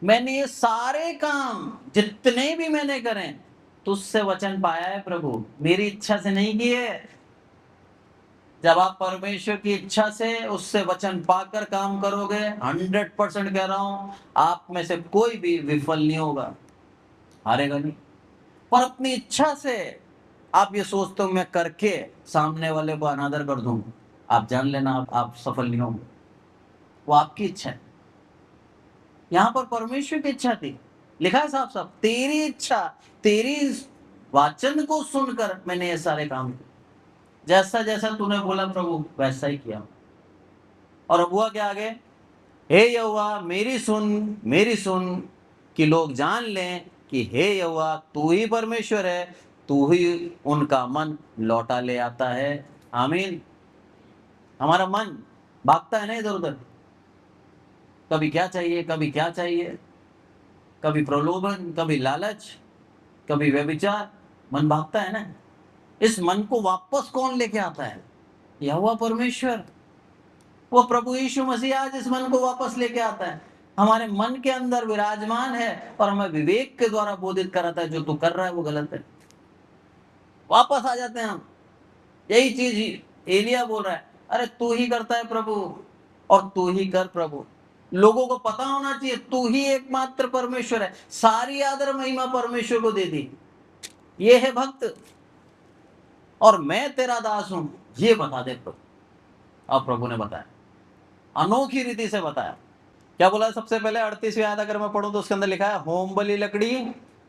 A: मैंने ये सारे काम जितने भी मैंने करें, तुझसे वचन पाया है प्रभु, मेरी इच्छा से नहीं किए। जब आप परमेश्वर की इच्छा से, उससे वचन पाकर काम करोगे, 100% कह रहा हूं, आप में से कोई भी विफल नहीं होगा, हारेगा नहीं। पर अपनी इच्छा से आप ये सोचते हो मैं करके सामने वाले को अनादर कर दूं, आप जान लेना आप सफल नहीं होंगे। वो आपकी इच्छा है। यहां पर परमेश्वर की इच्छा थी, लिखा है साफ साफ, तेरी इच्छा, तेरी वचन को सुनकर मैंने ये सारे काम किए, जैसा जैसा तूने बोला प्रभु वैसा ही किया। और अब हुआ क्या आगे, हे यहोवा मेरी सुन कि लोग जान लें कि हे यहोवा तू ही परमेश्वर है, तू ही उनका मन लौटा ले आता है। आमीन। हमारा मन भागता है ना इधर उधर, कभी क्या चाहिए, कभी क्या चाहिए, कभी प्रलोभन, कभी लालच, कभी व्यभिचार, मन भागता है ना। इस मन को वापस कौन लेके आता है? यहोवा परमेश्वर, वो प्रभु यीशु मसीह आज इस मन को वापस लेके आता है, हमारे मन के अंदर विराजमान है और हमें विवेक के द्वारा बोधित कराता है, जो तू कर रहा है वो गलत है। वापस आ जाते हैं हम। यही चीज एलिया बोल रहा है, अरे तू ही करता है प्रभु, और तू ही कर प्रभु। लोगों को पता होना चाहिए तू ही एकमात्र परमेश्वर है, सारी आदर महिमा परमेश्वर को दे दी। ये है भक्त, और मैं तेरा दास हूं, ये बता दे प्रभु। अब प्रभु ने बताया, अनोखी रीति से बताया। क्या बोला सबसे पहले? 38वीं आयत अगर मैं पढ़ूं तो उसके अंदर लिखा है, होम बलि लकड़ी,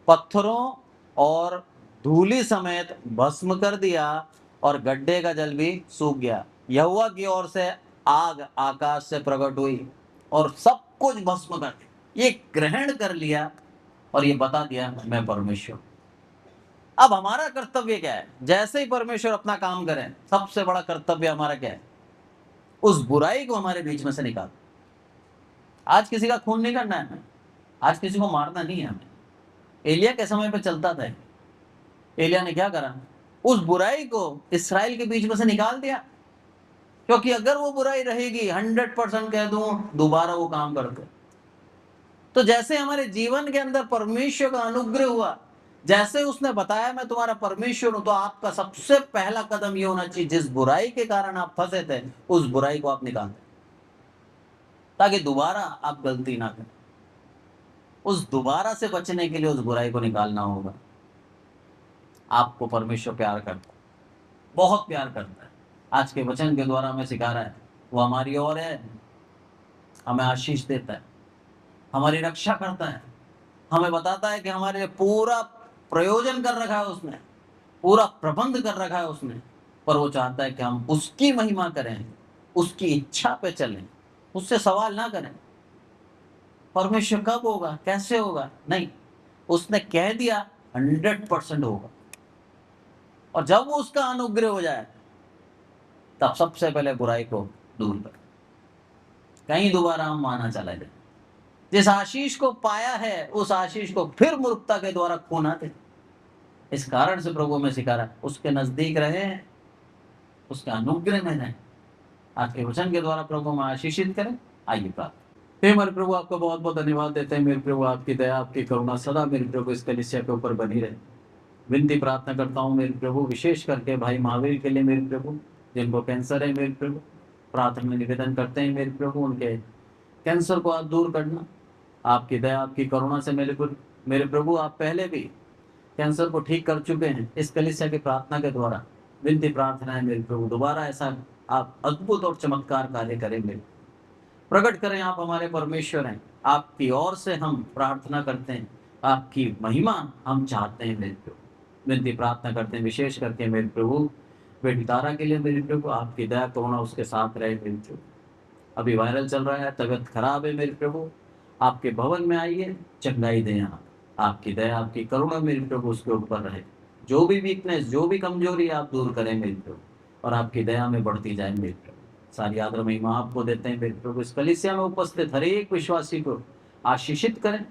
A: पत्थरों और धूली समेत भस्म कर दिया, और गड्ढे का जल भी सूख गया। यहोवा की ओर से आग आकाश से प्रकट हुई और सब कुछ भस्म कर दिया। ये ग्रहण कर लिया और ये बता दिया मैं परमेश्वर। अब हमारा कर्तव्य क्या है? जैसे ही परमेश्वर अपना काम करें, सबसे बड़ा कर्तव्य हमारा क्या है? उस बुराई को हमारे बीच में से निकाल। आज किसी का खून नहीं करना है हमें, आज किसी को मारना नहीं है हमें, एलिया के समय पे चलता था। एलिया ने क्या करा, उस बुराई को इस्राएल के बीच में से निकाल दिया, क्योंकि अगर वो बुराई रहेगी 100% कह दूं दोबारा वो काम करते। तो जैसे हमारे जीवन के अंदर परमेश्वर का अनुग्रह हुआ, जैसे उसने बताया मैं तुम्हारा परमेश्वर हूं, तो आपका सबसे पहला कदम ये होना चाहिए, जिस बुराई के कारण आप फंसे थे उस बुराई को आप निकाल दें, ताकि दोबारा आप गलती ना करें। उस दोबारा से बचने के लिए उस बुराई को निकालना होगा। आपको परमेश्वर प्यार करता है, बहुत प्यार करता है। आज के वचन के द्वारा हमें सिखा रहा है, वो हमारी ओर है, हमें आशीष देता है, हमारी रक्षा करता है, हमें बताता है कि हमारे लिए पूरा प्रयोजन कर रखा है उसने, पूरा प्रबंध कर रखा है उसने, पर वो चाहता है कि हम उसकी महिमा करें, उसकी इच्छा पे चलें, उससे सवाल ना करें परमेश्वर कब होगा, कैसे होगा, नहीं, उसने कह दिया 100% होगा। और जब वो उसका अनुग्रह हो जाए तब सबसे पहले बुराई को दूर कर, कहीं दोबारा हम माना चला जाए। जिस आशीष को पाया है उस आशीष को फिर मूर्खता के द्वारा खोना दे। इस कारण से प्रभु में सिखा रहा है, उसके नजदीक रहे, उसके अनुग्रह में रहें। आज के वचन के द्वारा प्रभु में आशीषित करें। आइए प्रार्थना। हे हमारे प्रभु, आपका बहुत बहुत धन्यवाद देते हैं मेरे प्रभु, आपकी दया आपकी करुणा सदा मेरे प्रभु इस कलीसिया के ऊपर बनी रहे। विनती प्रार्थना करता हूँ मेरे प्रभु, विशेष करके भाई महावीर के लिए मेरे प्रभु, जिनको कैंसर है मेरे प्रभु, प्रार्थना में निवेदन करते हैं मेरे प्रभु, उनके कैंसर को आप दूर करना, आपकी दया आपकी करुणा से मेरे प्रभु आप पहले भी कैंसर को ठीक कर चुके हैं। इस कलीसिया की प्रार्थना के द्वारा विनती प्रार्थना है मेरे प्रभु, दोबारा ऐसा आप अद्भुत और चमत्कार कार्य करेंगे, प्रकट करें। आप हमारे परमेश्वर हैं, आपकी ओर से हम प्रार्थना करते हैं, आपकी महिमा हम चाहते हैं मेरे प्रभु। विनती प्रार्थना करते हैं विशेष करके मेरे प्रभु बेटी तारा के लिए मेरे प्रभु, आपकी दया करुणा उसके साथ रहे मेरे प्रभु। अभी वायरल चल रहा है, तबीयत खराब है मेरे प्रभु, आपके भवन में आइए, चंगाई दें आप, आपकी दया आपकी करुणा मेरे प्रभु उसके ऊपर रहे। जो भी वीकनेस, जो भी कमजोरी आप दूर करें मेरे प्रभु, और आपकी दया में बढ़ती जाए मेरे प्रभु। सारी आदर महिमा आपको देते हैं मेरे प्रभु। इस कलीसिया में उपस्थित हर एक विश्वासी को आशीषित करें,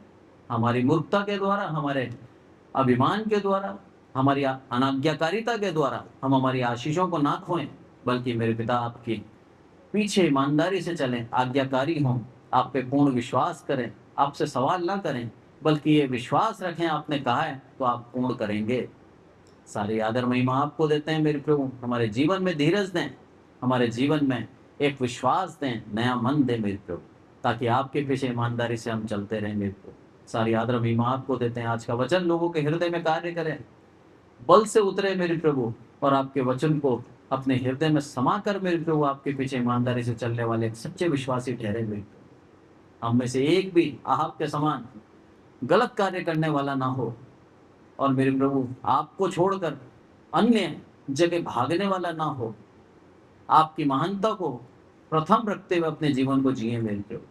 A: हमारी मूर्खता के द्वारा, हमारे अभिमान के द्वारा, हमारी अनाज्ञाकारिता के द्वारा हम हमारी आशीषों को ना खोएं, बल्कि मेरे पिता आपकी पीछे ईमानदारी से चलें, आज्ञाकारी हों, आप पे पूर्ण विश्वास करें, आपसे सवाल ना करें, बल्कि ये विश्वास रखें आपने कहा है तो आप पूर्ण करेंगे। सारी आदर महिमा आपको देते हैं मेरे प्रभु। हमारे जीवन में धीरज दें, हमारे जीवन में एक विश्वास दें, नया मन दें मेरे प्रभु, ताकि आपके पीछे ईमानदारी से हम चलते रहें मेरे प्रभु। सारी आदर महिमा आपको देते हैं। आज का वचन लोगों के हृदय में कार्य करें, बल से उतरे मेरे प्रभु, और आपके वचन को अपने हृदय में समा कर मेरे प्रभु आपके पीछे ईमानदारी से चलने वाले एक सच्चे विश्वासी ठहरे मेरे प्रभु। हम में से एक भी आहाब के समान गलत कार्य करने वाला ना हो, और मेरे प्रभु आपको छोड़कर अन्य जगह भागने वाला ना हो। आपकी महानता को प्रथम रखते हुए अपने जीवन को जिए मेरे प्रभु।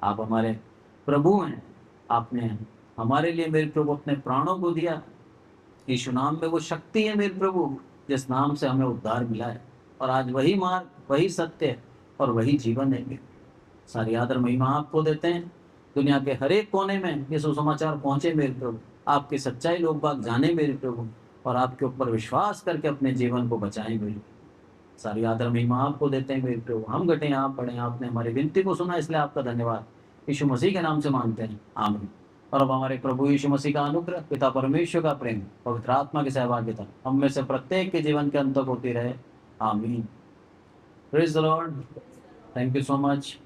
A: आप हमारे प्रभु हैं, आपने हमारे लिए मेरे प्रभु अपने प्राणों को दिया। यीशु नाम में वो शक्ति है मेरे प्रभु जिस नाम से हमें उद्धार मिला है, और आज वही मार्ग, वही सत्य और वही जीवन है। सारी आदर महिमा आपको देते हैं। दुनिया के हर एक कोने में ये सुसमाचार पहुंचे मेरे प्रभु, आपकी सच्चाई लोग बाग जाने मेरे प्रभु, और आपके ऊपर विश्वास करके अपने जीवन को बचाएं मेरे। सारी आदर महिमा आपको देते हैं मेरे प्रभु। हम घटे आप पढ़े, आपने हमारी विनती को सुना, इसलिए आपका धन्यवाद। यीशु मसीह के नाम से मांगते हैं, आमीन। और अब हमारे प्रभु यीशु मसीह का अनुग्रह, पिता परमेश्वर का प्रेम, पवित्र आत्मा की सहभागिता हम में से प्रत्येक के जीवन के अंत तक होती रहे, आमीन। Praise the Lord. Thank you so much.